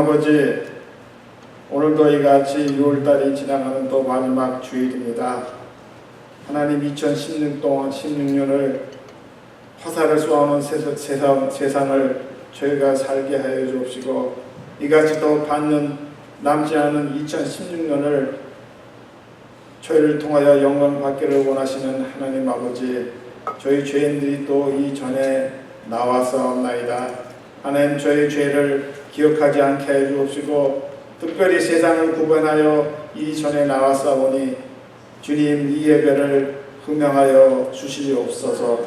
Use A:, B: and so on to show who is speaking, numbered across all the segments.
A: 아버지, 오늘도 이같이 6월달이 지나가는 또 마지막 주일입니다. 하나님 16년을 화살을 쏘아오는 세상을 저희가 살게 하여 주옵시고, 이같이 또 반년 남지 않은 2016년을 저희를 통하여 영광 받기를 원하시는 하나님 아버지, 저희 죄인들이 또 이전에 나와서옵나이다. 하나님, 저희 죄를 기억하지 않게 해 주옵시고, 특별히 세상을 구분하여 이전에 나와서오니 주님, 이 예배를 흥명하여 주시옵소서.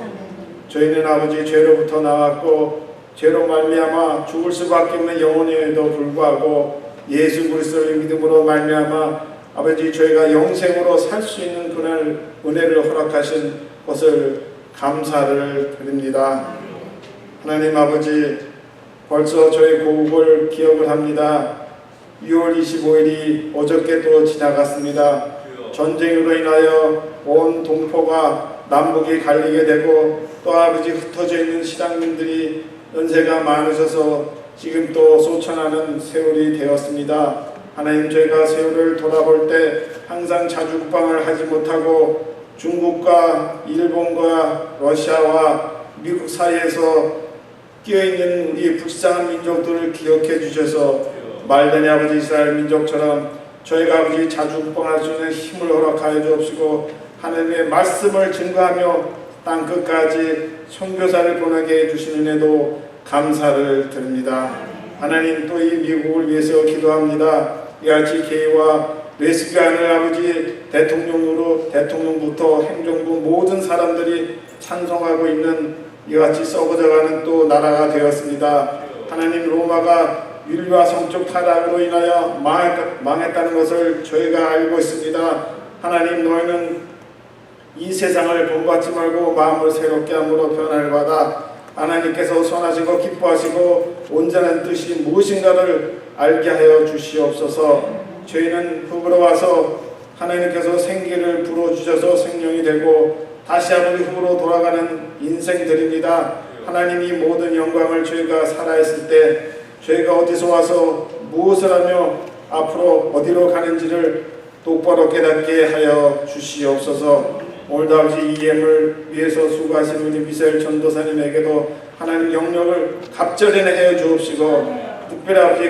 A: 저희는 아버지 죄로부터 나왔고 죄로 말미암아 죽을 수밖에 없는 영혼에도 불구하고 예수 그리스도를 믿음으로 말미암아 아버지 저희가 영생으로 살 수 있는 그날 은혜를 허락하신 것을 감사를 드립니다. 하나님 아버지, 벌써 저희 고국을 기억을 합니다. 6월 25일이 어저께 또 지나갔습니다. 전쟁으로 인하여 온 동포가 남북이 갈리게 되고 또 아버지 흩어져 있는 신앙민들이 연세가 많으셔서 지금 또 소천하는 세월이 되었습니다. 하나님, 저희가 세월을 돌아볼 때 항상 자주 국방을 하지 못하고 중국과 일본과 러시아와 미국 사이에서 끼어있는 우리 불쌍한 민족들을 기억해 주셔서 말단의 아버지 이스라엘 민족처럼 저희가 아버지 자주 국방할 수 있는 힘을 허락하여 주옵시고, 하나님의 말씀을 증거하며 땅끝까지 선교사를 보내게 해주시는 은혜도 감사를 드립니다. 하나님, 또 이 미국을 위해서 기도합니다. 이같이 게이와 레스비안을 아버지 대통령부터 행정부 모든 사람들이 찬송하고 있는 이같이 썩어져가는 또 나라가 되었습니다. 하나님, 로마가 윤리와 성적 타락으로 인하여 망했다는 것을 저희가 알고 있습니다. 하나님, 너희는 이 세상을 본받지 말고 마음을 새롭게 함으로 변화를 받아 하나님께서 선하시고 기뻐하시고 온전한 뜻이 무엇인가를 알게 하여 주시옵소서. 저희는 흙으로 와서 하나님께서 생기를 불어주셔서 생명이 되고 다시 아버지 흙으로 돌아가는 인생들입니다. 하나님, 이 모든 영광을 저희가 살아있을 때 저희가 어디서 와서 무엇을 하며 앞으로 어디로 가는지를 똑바로 깨닫게 하여 주시옵소서. 오늘도 아버지 이 예물을 위해서 수고하신 우리 미사엘 전도사님에게도 하나님 영역을 갑절에 하여 주옵시고, 특별히 아버지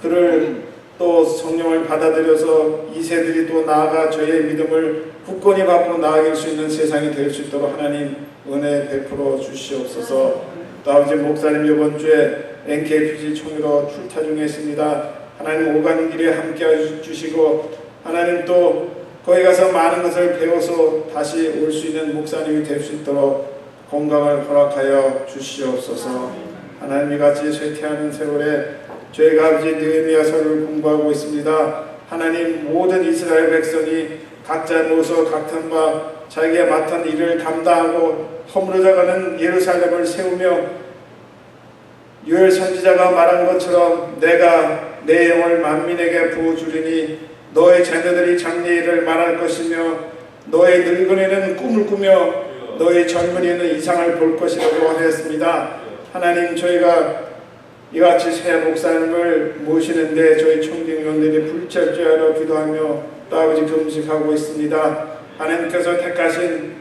A: 그를 또 성령을 받아들여서 이세들이 또 나아가 저희의 믿음을 굳건히 받고 나아갈 수 있는 세상이 될 수 있도록 하나님 은혜 베풀어 주시옵소서. 또 아버지 목사님 이번 주에 NKPG 총회로 출타 중에 있습니다. 하나님 오가는 길에 함께 해주시고, 하나님 또 거기 가서 많은 것을 배워서 다시 올 수 있는 목사님이 될 수 있도록 건강을 허락하여 주시옵소서. 하나님, 이같이 쇠퇴하는 세월에 저희가 아버지 느헤미야서를 공부하고 있습니다. 하나님, 모든 이스라엘 백성이 각자 모여서 각한 바 자기가 맡은 일을 감당하고 허물어져가는 예루살렘을 세우며 요엘 선지자가 말한 것처럼 내가 내 영을 만민에게 부어주리니 너의 자녀들이 장래일을 말할 것이며 너의 늙은이는 꿈을 꾸며 너의 젊은이는 이상을 볼 것이라고 하였습니다. 하나님, 저희가 이같이 새 목사님을 모시는데 저희 총경위원들이 불철주야로 기도하며 또 아버지 금식하고 있습니다. 하나님께서 택하신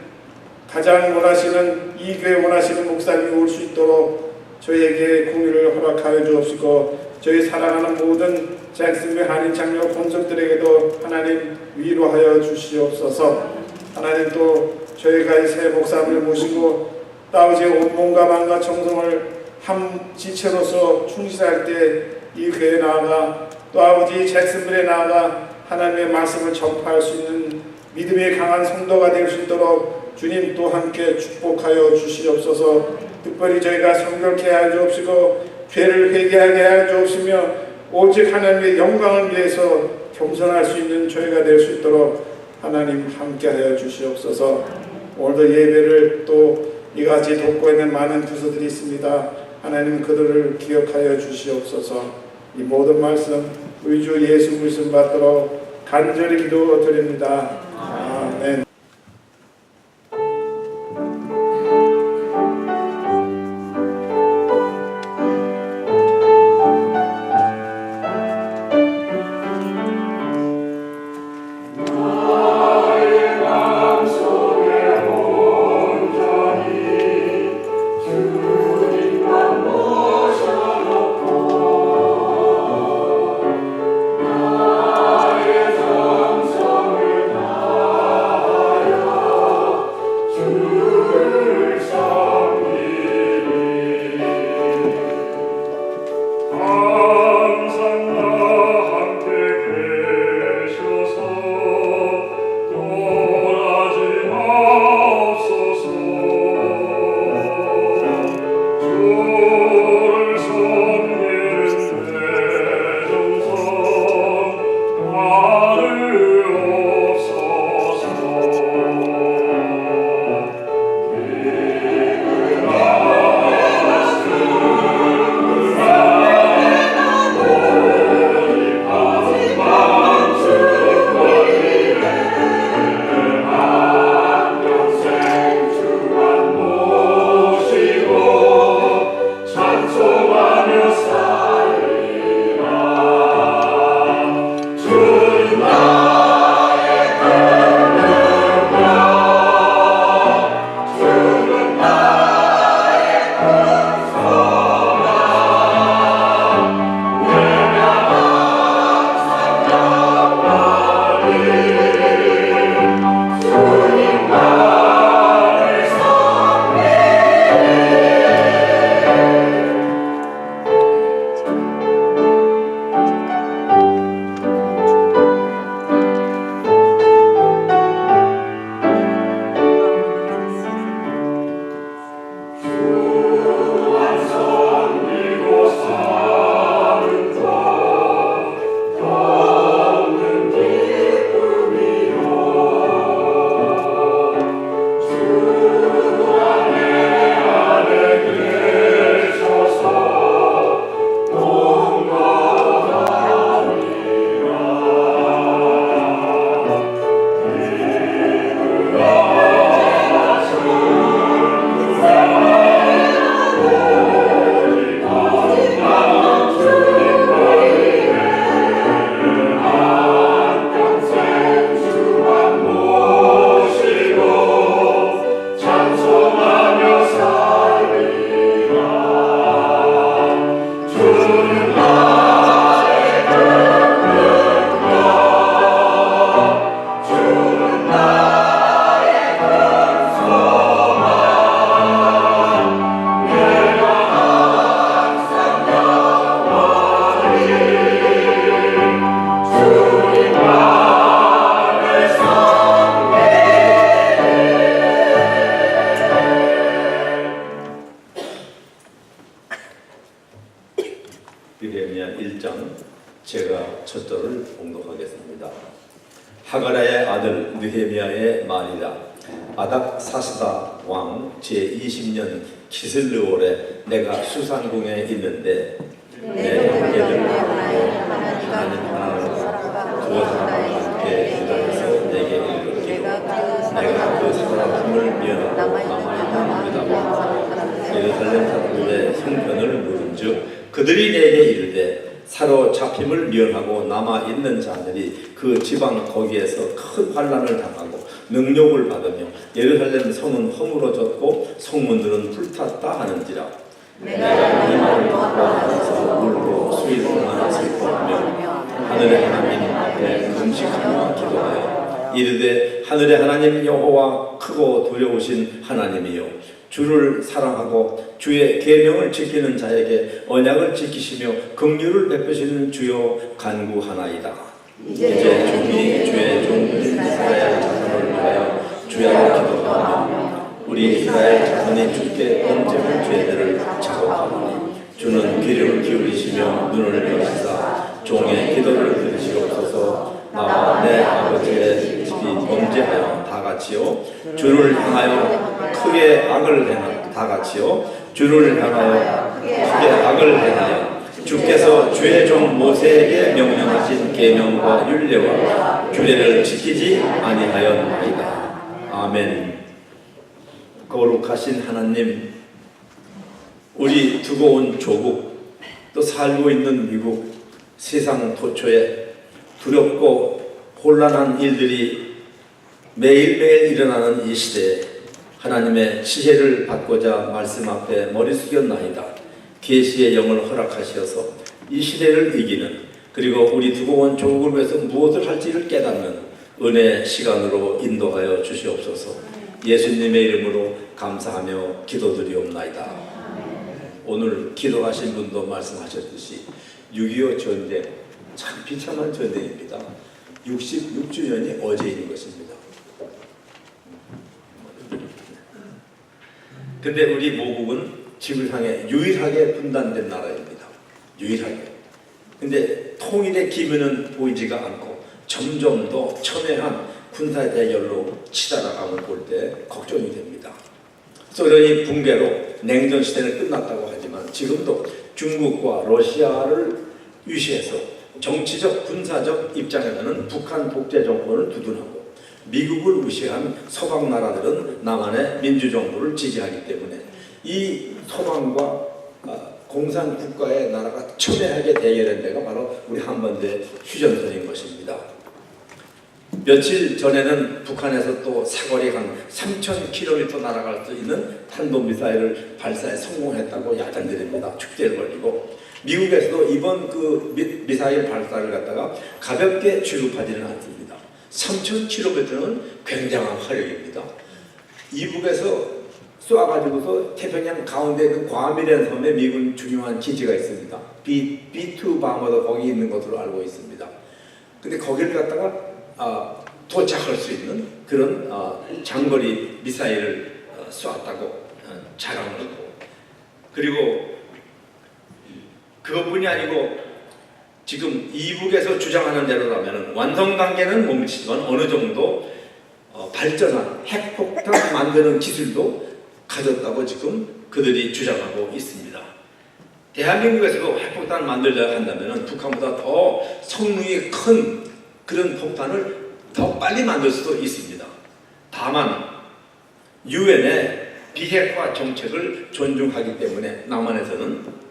A: 가장 원하시는 이 교회 원하시는 목사님이 올 수 있도록 저희에게 공유를 허락하여 주옵시고, 저희 사랑하는 모든 잭슨배 한인 장로 본석들에게도 하나님 위로하여 주시옵소서. 하나님, 또 저희가 이 새 목사님을 모시고 또 아버지 온몸과 마음과 정성을 한 지체로서 충실할 때 이 교회에 나아가 또 아버지 잭슨빌에 나아가 하나님의 말씀을 전파할 수 있는 믿음이 강한 성도가 될 수 있도록 주님 또 함께 축복하여 주시옵소서. 특별히 저희가 성결케 하여 주옵시고 죄를 회개하게 하여 주옵시며 오직 하나님의 영광을 위해서 겸손할 수 있는 저희가 될 수 있도록 하나님 함께 하여 주시옵소서. 오늘도 예배를 또 이같이 돕고 있는 많은 부서들이 있습니다. 하나님, 그들을 기억하여 주시옵소서. 이 모든 말씀 우리 주 예수 그리스도 받도록 간절히 기도드립니다. 아멘.
B: 느헤미야 1장 제가 첫 절을 봉독하겠습니다. 하가랴의 아들 느헤미야의 말이라. 아닥사스다 왕 제20년 기슬르월에 내가 수산궁에 있는데 내 관계를 하나님 하나를 두 사람과 함께 유다에서 내게 이르기로 내가 그 사람을 미워하고 남아있는 유다와 예루살렘 사람들의 형편을 물은즉 그들이 내게 이르되 사로잡힘을 미워하고 남아있는 자들이 그 지방 거기에서 큰 환난을 당하고 능욕을 받으며 예루살렘 성은 허물어졌고 성문들은 불탔다 하는지라. 내가 이 말을 듣고 하면서 울고 수일 동안 슬퍼하며 하늘의 하나님 앞에 금식하며 기도하여 이르되 하늘의 하나님 여호와 크고 두려우신 하나님이여 주를 사랑하고 주의 계명을 지키는 자에게 언약을 지키시며 긍휼을 베푸시는 주여 간구하나이다. 이제 종이 주의 종인 이스라엘 자손을 위하여 주야로 기도하며 우리 이스라엘 자손이 주께 범죄한 죄들을 자복하노니 주는 귀를 기울이시며 눈을 여시사 종의 기도를 들으시옵소서. 나와 내 아버지의 집이 범죄하여 다같이요 주를 향하여 크게 악을 행한 다같이요 주를 향하여 크게 악을 행하여 주께서 주의 종 모세에게 명령하신 계명과 율례와 규례를 지키지 아니하였나이다. 아멘. 거룩하신 하나님, 우리 두고 온 조국, 또 살고 있는 미국, 세상 도처에 두렵고 혼란한 일들이 매일매일 일어나는 이 시대에 하나님의 지혜를 받고자 말씀 앞에 머리 숙였나이다. 계시의 영을 허락하셔서 이 시대를 이기는, 그리고 우리 두고 온 조국을 위해서 무엇을 할지를 깨닫는 은혜의 시간으로 인도하여 주시옵소서. 예수님의 이름으로 감사하며 기도드리옵나이다. 오늘 기도하신 분도 말씀하셨듯이 6.25 전쟁, 참 비참한 전쟁입니다. 66주년이 어제인 것입니다. 근데 우리 모국은 지구상에 유일하게 분단된 나라입니다. 유일하게. 근데 통일의 기미는 보이지가 않고 점점 더 첨예한 군사 대결로 치달아감을 볼 때 걱정이 됩니다. 소련이 붕괴로 냉전 시대는 끝났다고 하지만 지금도 중국과 러시아를 위시해서 정치적 군사적 입장에서는 북한 독재 정권을 두둔하고 미국을 무시한 서방 나라들은 남한의 민주정부를 지지하기 때문에 이 서방과 공산 국가의 나라가 첨예하게 대결한 데가 바로 우리 한반도의 휴전선인 것입니다. 며칠 전에는 북한에서 또 사거리 한 3,000km 날아갈 수 있는 탄도미사일을 발사에 성공했다고 야단들입니다. 축제를 벌이고 미국에서도 이번 그 미사일 발사를 갖다가 가볍게 취급하지는 않습니다. 3,000km는 굉장한 화력입니다. 이북에서 쏘아가지고서 태평양 가운데 그 괌이라는 섬에 미군 중요한 기지가 있습니다. B2 방어도 거기 있는 것으로 알고 있습니다. 근데 거기를 갖다가 도착할 수 있는 그런 장거리 미사일을 쏘았다고 자랑을 하고, 그리고 그것뿐이 아니고 지금 이북에서 주장하는 대로라면 완성 단계는 못 미치지만 어느 정도 발전한 핵폭탄 만드는 기술도 가졌다고 지금 그들이 주장하고 있습니다. 대한민국에서도 핵폭탄 만들려 한다면 북한보다 더 성능이 큰 그런 폭탄을 더 빨리 만들 수도 있습니다. 다만 유엔의 비핵화 정책을 존중하기 때문에 남한에서는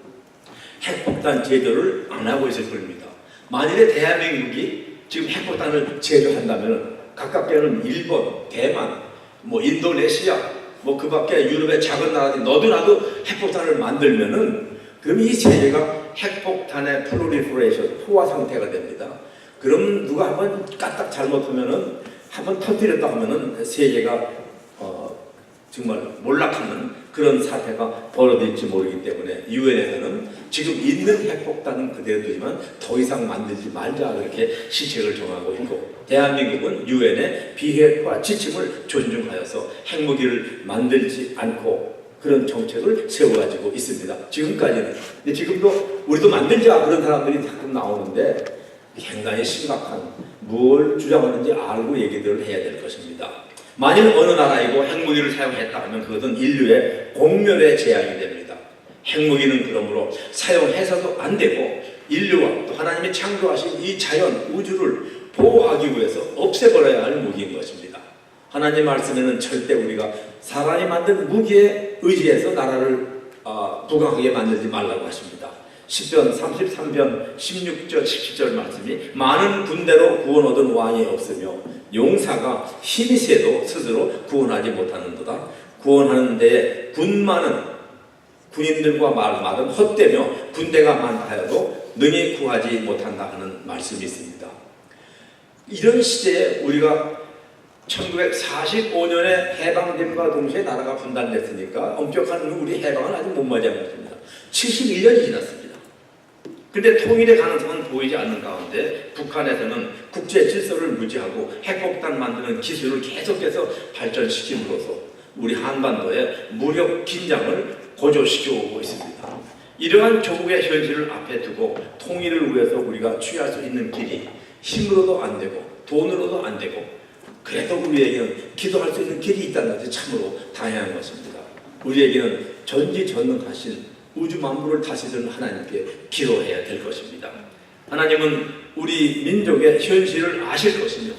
B: 핵폭탄 제조를 안 하고 있을 겁니다. 만일에 대한민국이 지금 핵폭탄을 제조한다면 가깝게는 일본, 대만, 인도네시아, 그 밖에 유럽의 작은 나라들이 너도나도 핵폭탄을 만들면은 그럼 이 세계가 핵폭탄의 프로리퍼레이션, 포화 상태가 됩니다. 그럼 누가 한번 까딱 잘못하면은 한번 터뜨렸다 하면은 세계가 정말 몰락하는 그런 사태가 벌어질지 모르기 때문에 유엔에서는 지금 있는 핵폭탄은 그대로 두지만 더 이상 만들지 말자 그렇게 시책을 정하고 있고, 대한민국은 유엔의 비핵화 지침을 존중하여서 핵무기를 만들지 않고 그런 정책을 세워가지고 있습니다. 지금까지는. 근데 지금도 우리도 만들자 그런 사람들이 가끔 나오는데 굉장히 심각한 뭘 주장하는지 알고 얘기들을 해야 될 것입니다. 만일 어느 나라이고 핵무기를 사용했다 하면 그것은 인류의 공멸의 재앙이 됩니다. 핵무기는 그러므로 사용해서도 안 되고 인류와 또 하나님이 창조하신 이 자연, 우주를 보호하기 위해서 없애버려야 할 무기인 것입니다. 하나님 말씀에는 절대 우리가 사람이 만든 무기에 의지해서 나라를 부강하게 만들지 말라고 하십니다. 시편 33편 16절 17절 말씀이 많은 군대로 구원 얻은 왕이 없으며 용사가 힘이 세도 스스로 구원하지 못하는도다. 구원하는 데에 군많은 군인들과 말은 헛되며 군대가 많다여도 능히 구하지 못한다 하는 말씀이 있습니다. 이런 시대에 우리가 1945년에 해방됨과 동시에 나라가 분단됐으니까 엄격한 우리 해방은 아직 못 맞이한 것입니다. 71년이 지났습니다. 근데 통일의 가능성은 보이지 않는 가운데 북한에서는 국제 질서를 유지하고 핵폭탄 만드는 기술을 계속해서 발전시킴으로써 우리 한반도의 무력 긴장을 고조시켜 오고 있습니다. 이러한 조국의 현실을 앞에 두고 통일을 위해서 우리가 취할 수 있는 길이 힘으로도 안 되고 돈으로도 안 되고 그래도 우리에게는 기도할 수 있는 길이 있다는 것이 참으로 다양한 것입니다. 우리에게는 전지전능하신 우주 만물을 다스리는 하나님께 기도해야 될 것입니다. 하나님은 우리 민족의 현실을 아실 것이며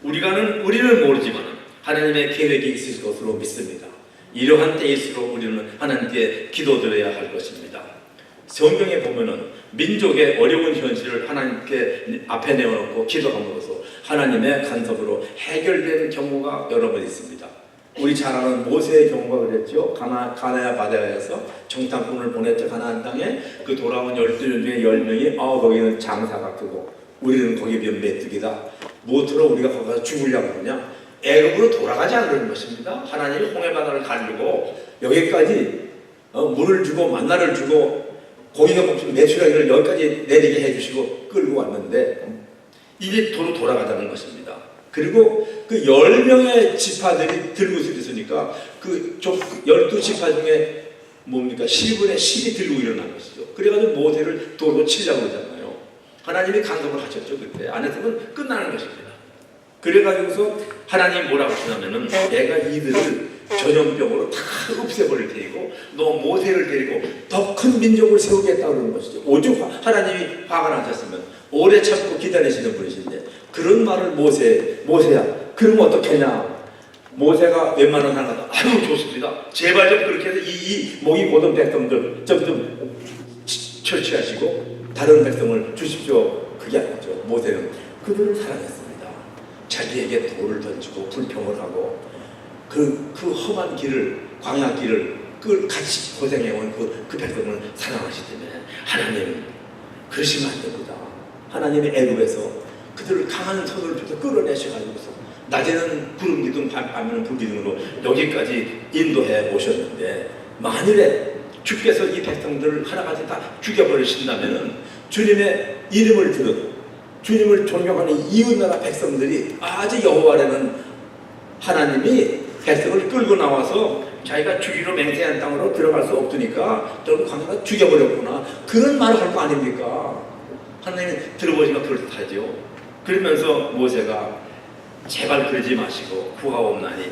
B: 우리는 모르지만 하나님의 계획이 있을 것으로 믿습니다. 이러한 때일수록 우리는 하나님께 기도드려야 할 것입니다. 성경에 보면은 민족의 어려운 현실을 하나님께 앞에 내어놓고 기도함으로써 하나님의 간섭으로 해결된 경우가 여러 번 있습니다. 우리 잘 아는 모세의 경우가 그랬죠. 가나야 바다에서 정탐꾼을 보냈죠. 가나안 땅에 그 돌아온 12명 중에 10명이 거기는 장사가 크고 우리는 거기 비면 메뚜기다. 무엇으로 우리가 거기 가서 죽으려고 하느냐. 애굽으로 돌아가지 않는 것입니다. 하나님이 홍해바다를 가르고 여기까지 물을 주고 만나를 주고 고기가 먹으면 메추라기를 여기까지 내리게 해주시고 끌고 왔는데 이제 도로 돌아가자는 것입니다. 그리고 그 10명의 지파들이 들고 있으니까 그 12지파 중에 뭡니까? 10분의 10이 들고 일어난 것이죠. 그래가지고 모세를 도로 치려고 그러잖아요. 하나님이 간섭을 하셨죠. 그때 안 했으면 끝나는 것입니다. 그래가지고서 하나님 뭐라고 하시냐면은 내가 이들을 전염병으로 다 없애버릴 테니고 너 모세를 데리고 더 큰 민족을 세우겠다 그러는 것이죠. 오죽 하나님이 화가 나셨으면 오래 참고 기다리시는 분이신데 그런 말을 모세야 그러면 어떻겠냐. 모세가 웬만한 사람마다 아유 좋습니다. 제발 좀 그렇게 해서 이 목이 고든 백성들 좀 처치하시고 다른 백성을 주십시오. 그게 아니죠. 모세는 그들을 사랑했습니다. 자기에게 돌을 던지고 불평을 하고 그 험한 길을 광야길을 같이 고생해온 그 백성을 사랑하시기 때문에 하나님 그러시면 안 됩니다. 하나님의 애굽에서 그들을 강한 손을 펴서 끌어내셔가지고서 낮에는 구름 기둥 밤에는 불 기둥으로 여기까지 인도해 오셨는데 만일에 주께서 이 백성들을 하나같이 다 죽여버리신다면 주님의 이름을 들은 주님을 존경하는 이웃나라 백성들이 아주 여호와라는 하나님이 백성을 끌고 나와서 자기가 주기로 맹세한 땅으로 들어갈 수 없으니까 저를 광야가 죽여버렸구나 그런 말을 할 거 아닙니까? 하나님이 들어보시면 그렇다죠. 그러면서 모세가 제발 그러지 마시고 구하옵나니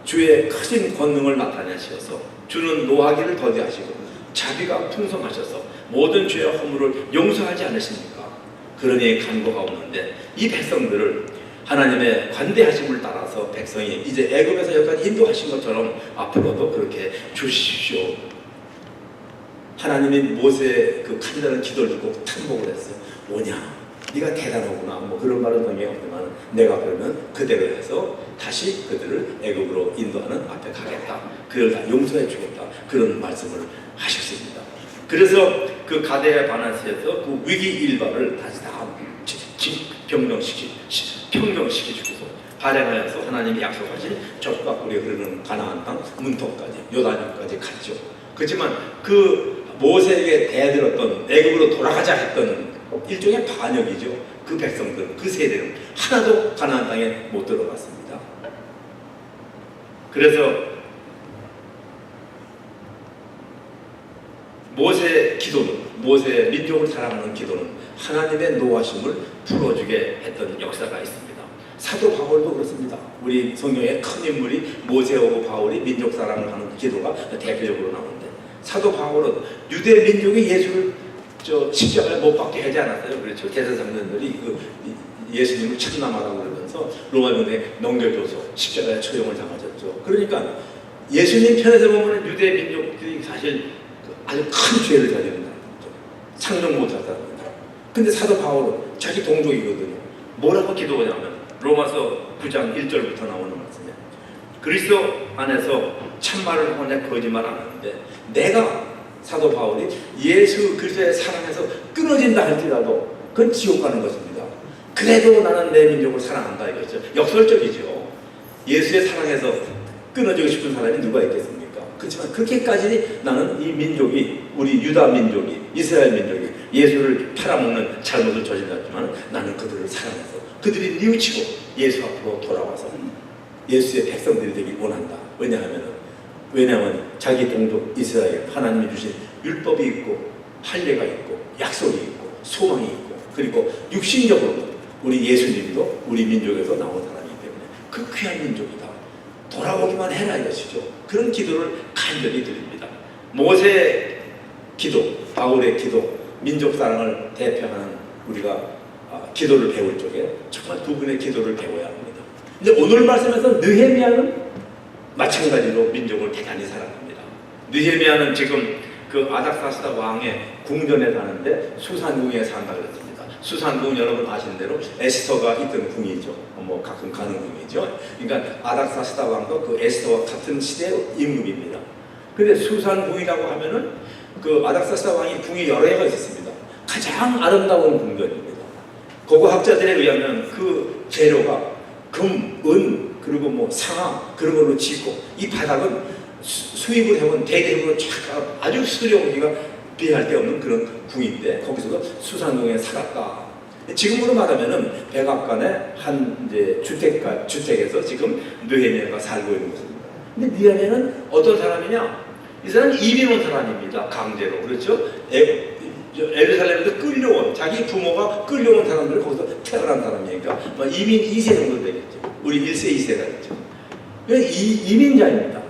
B: 주의 크신 권능을 나타내셔서 주는 노하기를 더디하시고 자비가 풍성하셔서 모든 죄와 허물을 용서하지 않으십니까? 그러니 간구하옵는데 이 백성들을 하나님의 관대하심을 따라서 백성이 이제 애굽에서 여기까지 인도하신 것처럼 앞으로도 그렇게 주십시오. 하나님이 모세의 그 간절한 기도를 듣고 탐복을 했어요. 뭐냐? 네가 대단하구나. 뭐 그런 말은 당연히 없지만 내가 그러면 그대로 해서 다시 그들을 애굽으로 인도하는 앞에 가겠다. 그를 다 용서해 주겠다. 그런 말씀을 하셨습니다. 그래서 그 가데야 바나스에서 그 위기 일반을 다시 다 평정시키시고서 발행하여서 하나님이 약속하신 젖과 꿀이 흐르는 가나안 땅 문턱까지 요단강까지 갔죠. 그렇지만 그 모세에게 대들었던 애굽으로 돌아가자 했던 일종의 반역이죠. 그 백성들, 그 세대는 하나도 가나안 땅에 못 들어갔습니다. 그래서 모세의 기도는, 모세의 민족을 사랑하는 기도는 하나님의 노하심을 풀어주게 했던 역사가 있습니다. 사도 바울도 그렇습니다. 우리 성경의 큰 인물이 모세하고 바울이 민족 사랑을 하는 기도가 대표적으로 나오는데, 사도 바울은 유대 민족이 예수를 십자가에 못 박게 하지 않았어요. 그렇죠. 제사장들이 예수님을 참남하라고 그러면서 로마병에 넘겨줘서 십자가에 처형을 당하셨죠. 그러니까 예수님 편에서 보면 유대 민족들이 사실 아주 큰 죄를 저지른 사람이죠. 상종 못할 사람입니다. 근데 사도 바울은 자기 동족이거든요. 뭐라고 기도하냐면 로마서 9장 1절부터 나오는 말씀이에요. 그리스도 안에서 참말을 하고 내 거짓말 안 하는데, 내가 사도 바울이 예수 그리스도의 사랑에서 끊어진다 할지라도 그건 지옥 가는 것입니다. 그래도 나는 내 민족을 사랑한다 이거죠. 역설적이죠. 예수의 사랑에서 끊어지고 싶은 사람이 누가 있겠습니까? 그렇지만 그렇게까지 나는 이 민족이, 우리 유다 민족이, 이스라엘 민족이 예수를 팔아먹는 잘못을 저질렀지만 나는 그들을 사랑해서 그들이 뉘우치고 예수 앞으로 돌아와서 예수의 백성들이 되길 원한다. 왜냐하면 자기 동족 이스라엘 하나님이 주신 율법이 있고 할례가 있고 약속이 있고 소망이 있고, 그리고 육신적으로 우리 예수님도 우리 민족에서 나온 사람이기 때문에 그 귀한 민족이다. 돌아오기만 해라 이것이죠. 그런 기도를 간절히 드립니다. 모세의 기도, 바울의 기도, 민족 사랑을 대표하는 우리가 기도를 배울 적에 정말 두 분의 기도를 배워야 합니다. 근데 오늘 말씀에서 느헤미야는 마찬가지로 민족을 대단히 사랑합니다. 느헤미야는 지금 그 아닥사스다 왕의 궁전에 사는데 수산궁에 산다 그랬습니다. 수산궁 여러분 아시는 대로 에스더가 있던 궁이죠. 뭐 가끔 가는 궁이죠. 그러니까 아닥사스다 왕도 그 에스더와 같은 시대의 임금입니다. 근데 수산궁이라고 하면은 그 아닥사스다 왕이 궁이 여러 개가 있었습니다. 가장 아름다운 궁전입니다. 고고학자들에 의하면 그 재료가 금, 은, 그리고 뭐 상아 그런 걸로 짓고, 이 바닥은 수입을 해온 대대로 쫙 아주 수려하기가 비할 데 없는 그런 궁인데, 거기서도 수산궁에 살았다. 지금으로 말하면은 백악관의 한 이제 주택에서 지금 느헤미야가 살고 있는 것입니다. 근데 느헤미야는 어떤 사람이냐? 이 사람은 이민 온 사람입니다. 강제로. 그렇죠? 예루살렘에서 끌려온, 자기 부모가 끌려온 사람들이 거기서 태어난 사람이니까 이민 2세 정도 되겠죠. 우리 1세, 2세가 있죠. 이민자입니다.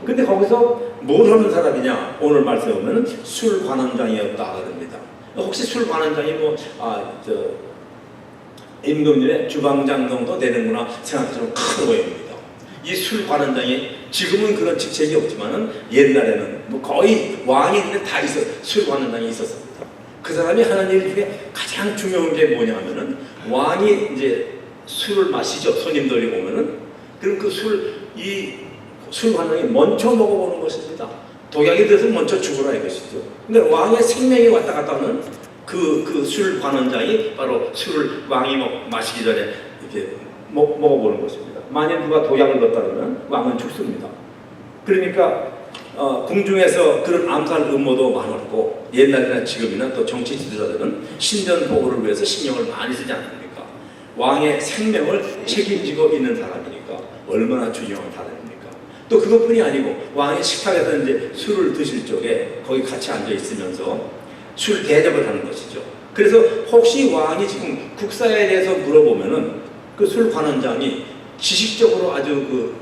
B: 근데 거기서 뭘 하는 사람이냐? 오늘 말씀에 보면 술 관원장이었다 그럽니다. 혹시 술 관원장이 임금님의 주방장 정도 되는구나 생각하시면 큰 오해입니다. 이 술 관원장이 지금은 그런 직책이 없지만은 옛날에는 뭐 거의 왕이 있는데 다 술 관원장이 있었습니다. 그 사람이 하는 일 중에 가장 중요한 게 뭐냐 하면은, 왕이 이제 술을 마시죠. 손님들이 오면은. 그럼 그 술 관원장이 먼저 먹어보는 것입니다. 독약이 들어서 먼저 죽으라 이것이죠. 근데 왕의 생명이 왔다 갔다 하는 그 술 관원장이 바로 술을 왕이 마시기 전에 이렇게 먹어보는 것입니다. 만약 누가 독약을 넣었다면 왕은 죽습니다. 그러니까 궁중에서 그런 암살 음모도 많았고, 옛날이나 지금이나 또 정치 지도자들은 신전 보호를 위해서 신경을 많이 쓰지 않습니까? 왕의 생명을 책임지고 있는 사람이니까 얼마나 중요한 사람입니까? 또 그것뿐이 아니고 왕이 식탁에서 이제 술을 드실 적에 거기 같이 앉아 있으면서 술 대접을 하는 것이죠. 그래서 혹시 왕이 지금 국사에 대해서 물어보면은 그 술 관원장이 지식적으로 아주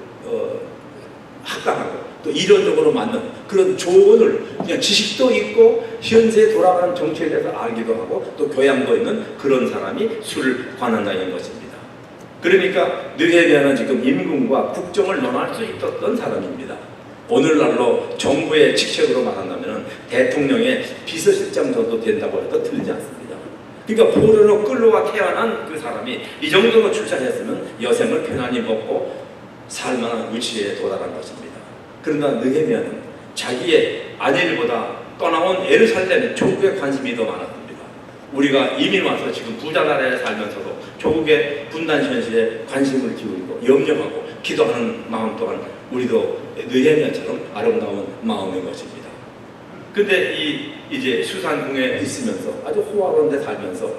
B: 합당하고 또 이론적으로 맞는 그런 조언을, 그냥 지식도 있고 현세에 돌아가는 정치에 대해서 알기도 하고 또 교양도 있는 그런 사람이 술 관원장인 것입니다. 그러니까 느헤미야는 지금 임금과 국정을 논할 수 있었던 사람입니다. 오늘날로 정부의 직책으로 말한다면 대통령의 비서실장 정도 된다고 해도 틀리지 않습니다. 그러니까 포로로 끌려와 태어난 그 사람이 이 정도로 출산했으면 여생을 편안히 먹고 살만한 위치에 도달한 것입니다. 그러나 느헤미야는 자기의 아들보다 떠나온 예루살렘 조국에 관심이 더 많았습니다. 우리가 이민 와서 지금 부자 나라에 살면서도 조국의 분단 현실에 관심을 기울이고 염려하고 기도하는 마음 또한 우리도 느헤미야처럼 아름다운 마음인 것입니다. 근데 이제 수산궁에 있으면서 아주 호화로운 데 살면서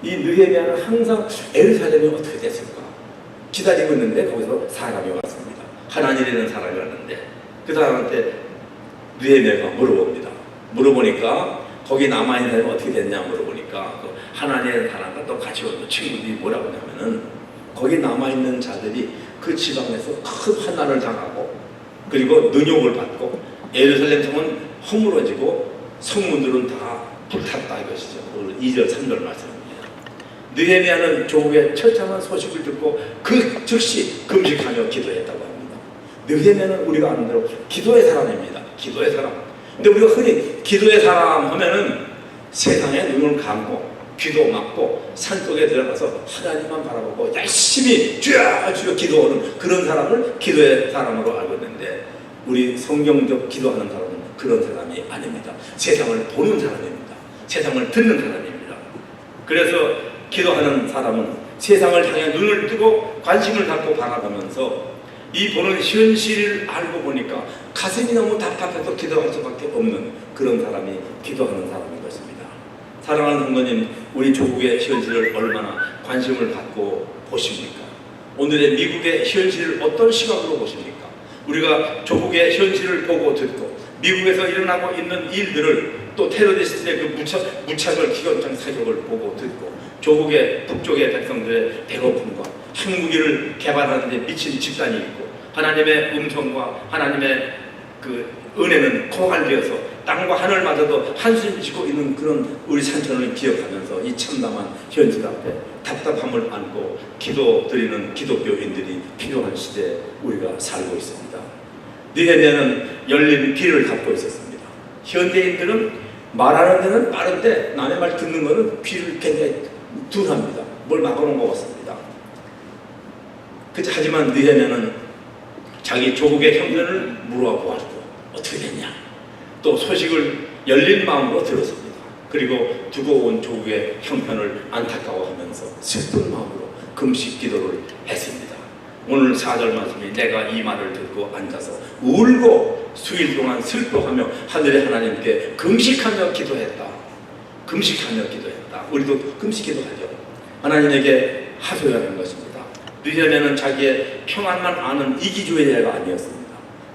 B: 이 느헤미야는 항상 예루살렘이 어떻게 됐을까 기다리고 있는데, 거기서 사람이 왔습니다. 하나님이라는 사람이 왔는데 그 사람한테 느헤미야가 물어봅니다. 물어보니까 거기 남아있는 사람이 어떻게 됐냐 물어보니까 그 하나님의 사람과 또 같이 온 친구들이 뭐라고 하냐면은 거기 남아있는 자들이 그 지방에서 큰 환난을 당하고 그리고 능욕을 받고 예루살렘 성은 허물어지고 성문들은 다 불탔다 이것이죠. 2절 3절 말씀입니다. 느헤미야는 조국의 처참한 소식을 듣고 그 즉시 금식하며 기도했다고 합니다. 느헤미야는 우리가 아는 대로 기도의 사람입니다. 기도의 사람. 근데 우리가 흔히 기도의 사람 하면은 세상에 눈을 감고 귀도 막고 산속에 들어가서 하나님만 바라보고 열심히 주여 주여 기도하는 그런 사람을 기도의 사람으로 알고 있는데 우리 성경적 기도하는 사람은 그런 사람이 아닙니다. 세상을 보는 사람입니다. 세상을 듣는 사람입니다. 그래서 기도하는 사람은 세상을 향해 눈을 뜨고 관심을 갖고 바라보면서 이 보는 현실을 알고 보니까 가슴이 너무 답답해서 기도할 수밖에 없는 그런 사람이 기도하는 사람인 것입니다. 사랑하는 성도님, 우리 조국의 현실을 얼마나 관심을 갖고 보십니까? 오늘의 미국의 현실을 어떤 시각으로 보십니까? 우리가 조국의 현실을 보고 듣고 미국에서 일어나고 있는 일들을 또 테러리스트의 그 무차별 기관장 사격을 보고 듣고 조국의 북쪽의 백성들의 배고픔과 핵무기를 개발하는 데 미친 집단이 있고 하나님의 음성과 하나님의 그 은혜는 고갈되어서 땅과 하늘마저도 한숨 쉬고 있는 그런 우리 산천을 기억하면서 이 참담한 현실 앞에 답답함을 안고 기도드리는 기독교인들이 필요한 시대에 우리가 살고 있습니다. 느헤미야는 열린 귀를 갖고 있었습니다. 현대인들은 말하는 데는 빠른데 남의 말 듣는 것은 귀를 굉장히 둔합니다. 뭘 막아놓은 것 같습니다. 하지만 느헤미야는 자기 조국의 형편을 물어보았고 어떻게 됐냐 또 소식을 열린 마음으로 들었습니다. 그리고 두고 온 조국의 형편을 안타까워하면서 슬픈 마음으로 금식 기도를 했습니다. 오늘 4절 말씀이 내가 이 말을 듣고 앉아서 울고 수일 동안 슬퍼하며 하늘의 하나님께 금식하며 기도했다. 금식하며 기도했다. 우리도 금식 기도하죠. 하나님에게 하소연하는 것입니다. 느헤미야는 자기의 평안만 아는 이기주의자가 아니었습니다.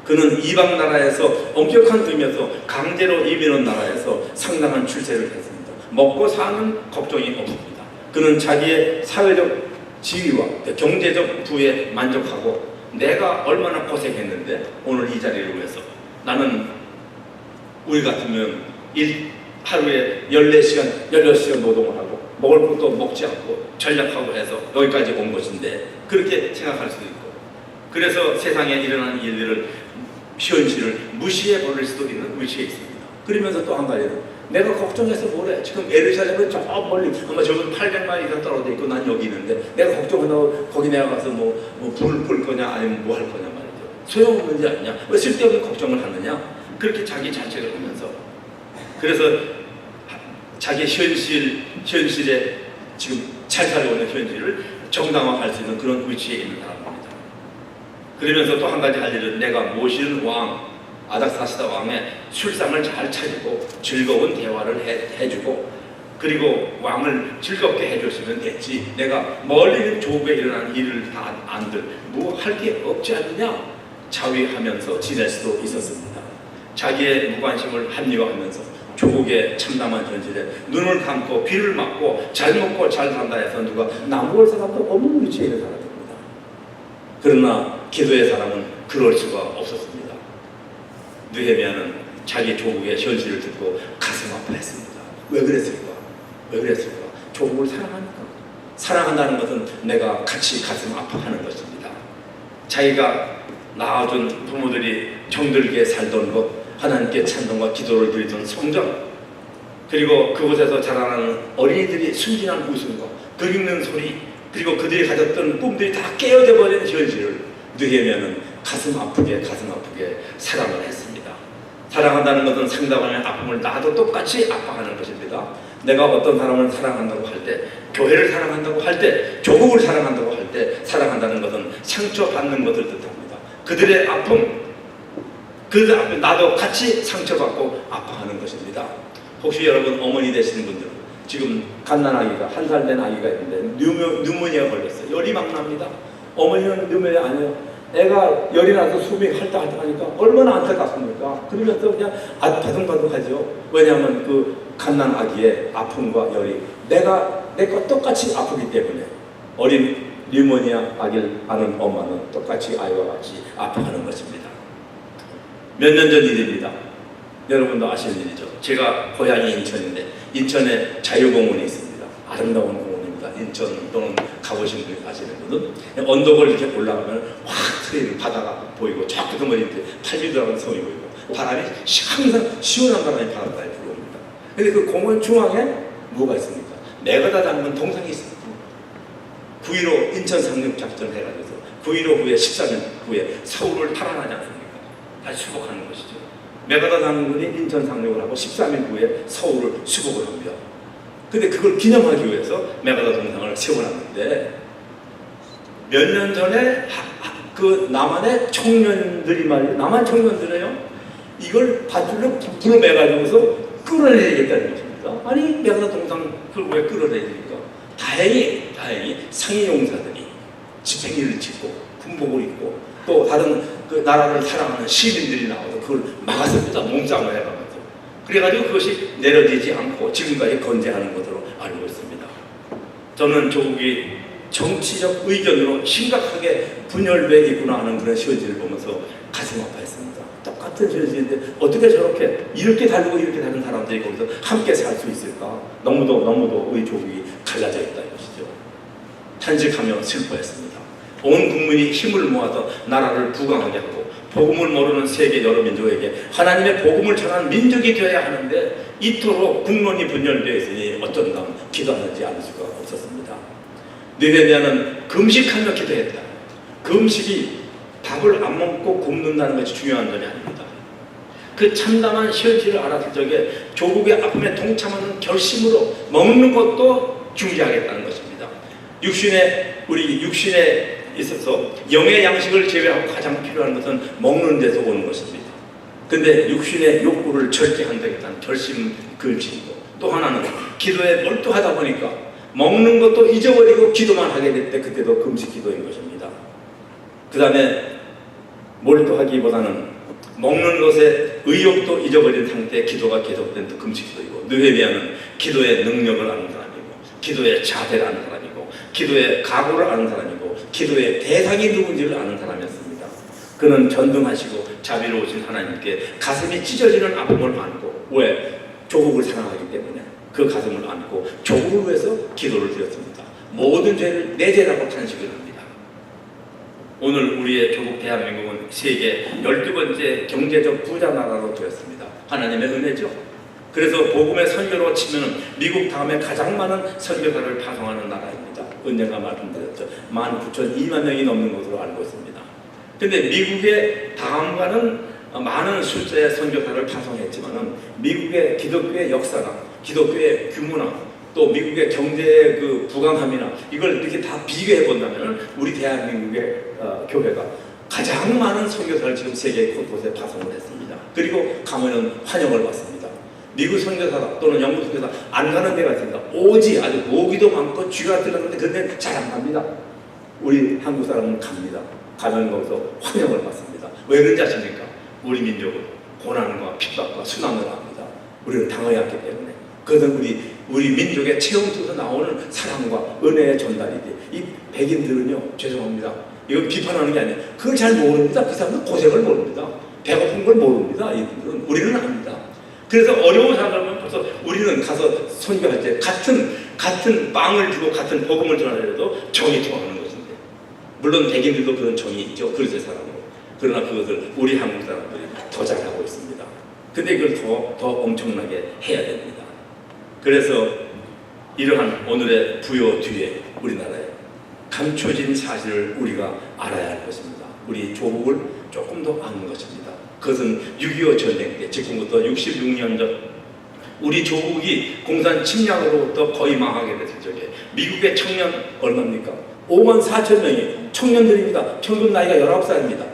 B: 그는 이방 나라에서 엄격한 의미에서 강제로 이민 온 나라에서 상당한 출세를 했습니다. 먹고 사는 걱정이 없습니다. 그는 자기의 사회적 지위와 경제적 부에 만족하고 내가 얼마나 고생했는데 오늘 이 자리를 위해서 나는 우리 같으면 하루에 14시간, 16시간 노동을 하고 먹을 것도 먹지 않고 전략하고 해서 여기까지 온 것인데 그렇게 생각할 수도 있고 그래서 세상에 일어나는 일들을 현실을 무시해 버릴 수도 있는 위치에 있습니다. 그러면서 또 한 가지는 내가 걱정해서 뭐래 지금 예루살렘은 저 멀리 아마 저건 800마일 이상 떨어져 있고 난 여기 있는데 내가 걱정한다고 거기 내가 가서 뭐 불을 끌 거냐 아니면 뭐 할 거냐 말이죠. 소용없는 게 아니냐 왜 쓸데없는 걱정을 하느냐 그렇게 자기 자책을 하면서 그래서 자기 현실에 지금 잘 살고 있는 현실을 정당화할 수 있는 그런 위치에 있는 사람입니다. 그러면서 또 한 가지 할 일은 내가 모시는 왕 아닥사스다 왕의 술상을 잘 차리고 즐거운 대화를 해주고 그리고 왕을 즐겁게 해줬으면 됐지 내가 멀리 있는 조국에 일어난 일을 다 안들 뭐 할 게 없지 않느냐 자위하면서 지낼 수도 있었습니다. 자기의 무관심을 합리화하면서 조국의 참담한 현실에 눈을 감고 귀를 막고 잘 먹고 잘 산다 해서 누가 나무를 사람도 없는 위치에 있는 사람입니다. 그러나 기도의 사람은 그럴 수가 없었습니다. 느헤미야는 자기 조국의 현실을 듣고 가슴 아파했습니다. 왜 그랬을까? 왜 그랬을까? 조국을 사랑하니까. 사랑한다는 것은 내가 같이 가슴 아파하는 것입니다. 자기가 낳아준 부모들이 정들게 살던 것, 하나님께 찬송과 기도를 드리던 성전, 그리고 그곳에서 자라나는 어린이들이 순진한 웃음과 그리는 소리, 그리고 그들이 가졌던 꿈들이 다 깨어져 버리는 현실을 느헤미야는 가슴 아프게 사랑을 했습니다. 사랑한다는 것은 상대방의 아픔을 나도 똑같이 아파하는 것입니다. 내가 어떤 사람을 사랑한다고 할 때, 교회를 사랑한다고 할 때, 조국을 사랑한다고 할 때 사랑한다는 것은 상처받는 것을 뜻합니다. 그들의 아픔, 그들 앞에 나도 같이 상처받고 아파하는 것입니다. 혹시 여러분 어머니 되시는 분들은 지금 갓난아기가 1살 된 아기가 있는데 뉴모니아가 걸렸어요. 열이 막 납니다. 어머니는 뉴모니아 아니에요. 애가 열이 나서 숨이 할딱할딱하니까 얼마나 안타깝습니까? 그러면서 그냥 바둥바둥하죠. 왜냐하면 그 갓난 아기의 아픔과 열이 내 것 똑같이 아프기 때문에 어린 뉴모니아 아기를 아는 엄마는 똑같이 아이와 같이 아파하는 것입니다. 몇 년 전 일입니다. 여러분도 아시는 일이죠. 제가 고향이 인천인데 인천에 자유공원이 있습니다. 아름다운 공원입니다. 인천 또는 가보신 분이 아시는 분은 언덕을 이렇게 올라가면 확 트이는 바다가 보이고 저 끝머리 이제 팔리 들어가는 섬이 보이고 바람이 항상 시원한 바람이 바닷가에 불어옵니다. 근데 그 공원 중앙에 뭐가 있습니까? 내가다 담근 동상이 있습니다. 9.15 인천 상륙작전 해가지고 9.15 후에 13년 후에 서울을 탈환하지 않습니까? 다시 수복하는 것이죠. 메가다 장군이 인천 상륙을 하고 13일 후에 서울을 수복을 합니다. 근데 그걸 기념하기 위해서 메가다 동상을 세워놨는데 몇 년 전에 그 남한의 청년들이 말이에요. 남한 청년들이요. 이걸 밧줄로 불어매가지고서 끌어내야겠다는 것입니다. 아니 메가다 동상 그걸 왜 끌어내니까? 다행히 상인용사들이 집행일을 짓고 군복을 입고 또 다른 그 나라를 사랑하는 시민들이 나와서 그걸 막았습니다. 몸싸움을 해가면서. 그래가지고 그것이 내려지지 않고 지금까지 건재하는 것으로 알고 있습니다. 저는 조국이 정치적 의견으로 심각하게 분열돼 있구나 하는 그런 시어지를 보면서 가슴 아파했습니다. 똑같은 시어지인데 어떻게 저렇게 이렇게 다르고 이렇게 다른 사람들이 거기서 함께 살 수 있을까? 너무도 우리 조국이 갈라져 있다 이것이죠. 탄식하며 슬퍼했습니다. 온 국민이 힘을 모아서 나라를 부강하게 하고 복음을 모르는 세계 여러 민족에게 하나님의 복음을 전하는 민족이 되어야 하는데 이토록 국론이 분열되어 있으니 어떤 날 기도하지 않을 수가 없었습니다. 느헤미야는 금식하며 기도했다. 금식이 밥을 안 먹고 굶는다는 것이 중요한 점이 아닙니다. 그 참담한 현실을 알았을 적에 조국의 아픔에 동참하는 결심으로 먹는 것도 중지하겠다는 것입니다. 우리 육신에 있어서 영의 양식을 제외하고 가장 필요한 것은 먹는 데서 오는 것입니다. 근데 육신의 욕구를 절제한다겠다는 결심 금식이고 또 하나는 기도에 몰두하다 보니까 먹는 것도 잊어버리고 기도만 하게 될 때 그때도 금식 기도인 것입니다. 그 다음에 몰두하기보다는 먹는 것에 의욕도 잊어버린 상태의 기도가 계속된 또 금식 기도이고 느헤미야는 기도의 능력을 아는 사람이고 기도의 자세를 아는 사람이고 기도의 각오를 아는 사람이고 기도의 대상이 누군지를 아는 사람이었습니다. 그는 전능하시고 자비로우신 하나님께 가슴이 찢어지는 아픔을 안고 왜? 조국을 사랑하기 때문에 그 가슴을 안고 조국을 위해서 기도를 드렸습니다. 모든 죄를 내 죄라고 탄식을 합니다. 오늘 우리의 조국 대한민국은 세계 12번째 경제적 부자 나라로 되었습니다. 하나님의 은혜죠. 그래서 복음의 선교로 치면 미국 다음에 가장 많은 선교사를 파송하는 나라입니다. 언젠가 말씀드렸죠. 19,000, 2만 명이 넘는 것으로 알고 있습니다. 근데 미국의 다음과는 많은 숫자의 선교사를 파송했지만은 미국의 기독교의 역사나 기독교의 규모나 또 미국의 경제의 그 부강함이나 이걸 이렇게 다 비교해 본다면 우리 대한민국의 교회가 가장 많은 선교사를 지금 세계 곳곳에 파송을 했습니다. 그리고 가면은 환영을 받습니다. 미국 선교사가 또는 영국 선교사 안 가는 데가 있습니다. 오지 아주 모기도 많고 쥐가 들어가는데 그런데 잘 안 갑니다. 우리 한국 사람은 갑니다. 가면 거기서 환영을 받습니다. 왜 그런지 아십니까? 우리 민족은 고난과 핍박과 순환을 합니다. 우리는 당해야 하기 때문에. 그것은 우리 민족의 체험에서 나오는 사랑과 은혜의 전달이지. 이 백인들은요, 죄송합니다. 이건 비판하는 게 아니에요. 그걸 잘 모릅니다. 그 사람은 고생을 모릅니다. 배고픈 걸 모릅니다. 이분들은. 우리는 압니다. 그래서 어려운 사람들은 벌써 우리는 가서 선교할 때 같은 빵을 주고 같은 복음을 전하더라도 정이 통하는 것인데. 물론 백인들도 그런 정이 있죠. 그릇의 사람으로. 그러나 그것을 우리 한국 사람들이 더 잘하고 있습니다. 근데 이걸 더 엄청나게 해야 됩니다. 그래서 이러한 오늘의 부요 뒤에 우리나라에 감춰진 사실을 우리가 알아야 할 것입니다. 우리 조국을 조금 더 아는 것입니다. 그것은 6.25 전쟁 때 지금부터 66년 전 우리 조국이 공산 침략으로부터 거의 망하게 됐을 적에 미국의 청년 얼마입니까? 54,000명이 청년들입니다. 평균 나이가 19살입니다.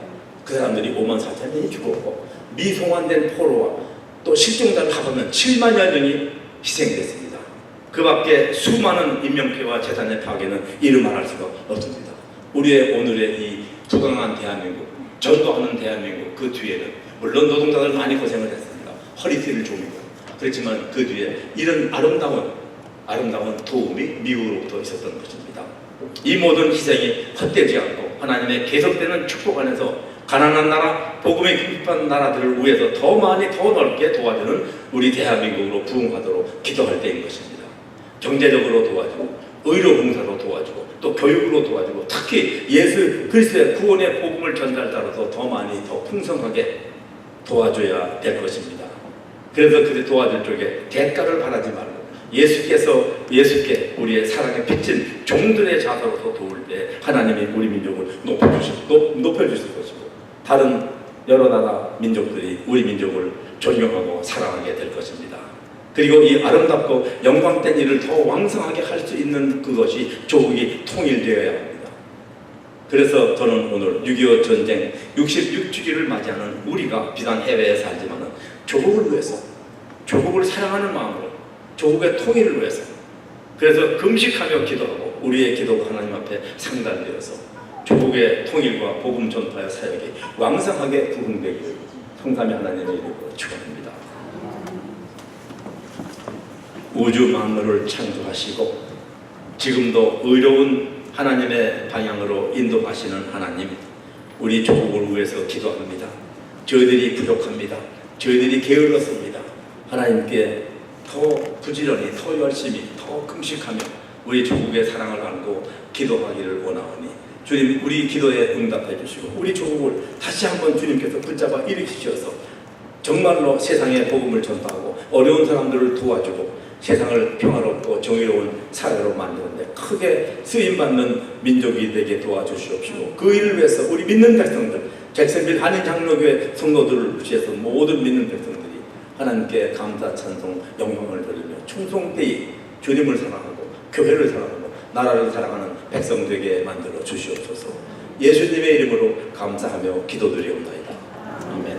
B: 그 사람들이 54,000명이 죽었고 미송환된 포로와 또 실종자를 합하면 7만여 명이 희생됐습니다. 그 밖에 수많은 인명피해와 재산의 파괴는 이루 말할 수가 없습니다. 우리의 오늘의 이
C: 부강한 대한민국, 전도하는 대한민국, 그 뒤에는 물론 노동자들 많이 고생을 했습니다. 허리띠를 조이고. 그렇지만 그 뒤에 이런 아름다운 도움이 미국으로부터 있었던 것입니다. 이 모든 희생이 헛되지 않고 하나님의 계속되는 축복 안에서 가난한 나라, 복음에 급한 나라들을 위해서 더 많이 더 넓게 도와주는 우리 대한민국으로 부흥하도록 기도할 때인 것입니다. 경제적으로 도와주고 의료 봉사로 도와주고 또 교육으로 도와주고 특히 예수 그리스도의 구원의 복음을 전달자로서 더 많이 더 풍성하게 도와줘야 될 것입니다. 그래서 그들 도와줄 쪽에 대가를 바라지 말고 예수께 우리의 사랑에 빚진 종들의 자세로서 도울 때 하나님이 우리 민족을 높여주실 것이고 다른 여러 나라 민족들이 우리 민족을 존경하고 사랑하게 될 것입니다. 그리고 이 아름답고 영광된 일을 더 왕성하게 할 수 있는 그것이 조국이 통일되어야 합니다. 그래서 저는 오늘 6.25 전쟁 66주기를 맞이하는 우리가 비단 해외에 살지만 조국을 위해서, 조국을 사랑하는 마음으로, 조국의 통일을 위해서, 그래서 금식하며 기도하고 우리의 기도가 하나님 앞에 상달되어서 조국의 통일과 복음 전파의 사역이 왕성하게 부흥되기를 성삼위 하나님의 이름으로 축원합니다. 우주 만물을 창조하시고 지금도 의로운 하나님의 방향으로 인도하시는 하나님, 우리 조국을 위해서 기도합니다. 저희들이 부족합니다. 저희들이 게을렀습니다. 하나님께 더 부지런히, 더 열심히, 더 금식하며 우리 조국의 사랑을 안고 기도하기를 원하오니 주님, 우리 기도에 응답해 주시고 우리 조국을 다시 한번 주님께서 붙잡아 일으키셔서 정말로 세상에 복음을 전파하고 어려운 사람들을 도와주고 세상을 평화롭고 정의로운 사회로 만드는데 크게 쓰임받는 민족이 되게 도와주시옵시고 그 일을 위해서 우리 믿는 백성들, 잭슨빌 한인 장로교회 성도들을 위해서 모든 믿는 백성들이 하나님께 감사, 찬송, 영광을 드리며 충성되이 주님을 사랑하고 교회를 사랑하고 나라를 사랑하는 백성 되게 만들어 주시옵소서. 예수님의 이름으로 감사하며 기도드리옵나이다. 아멘.